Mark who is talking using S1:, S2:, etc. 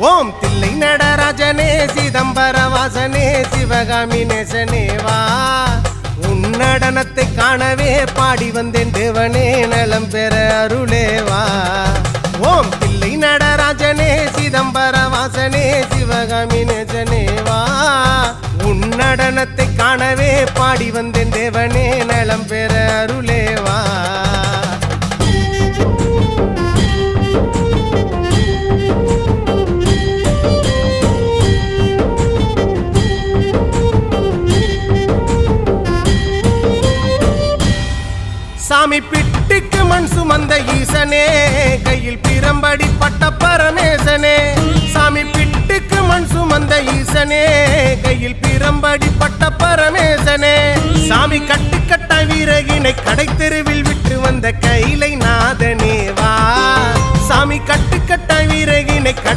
S1: ஓம் தில்லை நடராஜனே சிதம்பர வாசனே சிவகாமி நேசனே வா உன் நடனத்தை காணவே பாடி வந்தேன் தேவனே நலம் பெற அருளே வா ஓம் தில்லை நடராஜனே சிதம்பர வாசனே சிவகாமி நேசனே வா உன் நடனத்தை காணவே பாடி வந்தேன் தேவனே நலம் பெற அருளே வா சாமி பிட்டுக்கு மண் சுமந்த ஈசனே கையில் பிரம்படி பட்ட பரமேசனே சாமி பிட்டுக்கு மண் சுமந்த ஈசனே கையில் பிரம்படி பட்ட பரமேசனே சாமி கட்டுக்கட்ட வீரகினை கடை தெருவில் விட்டு வந்த கைலை நாதனே வா சாமி கட்டுக்கட்ட வீரகினை கடை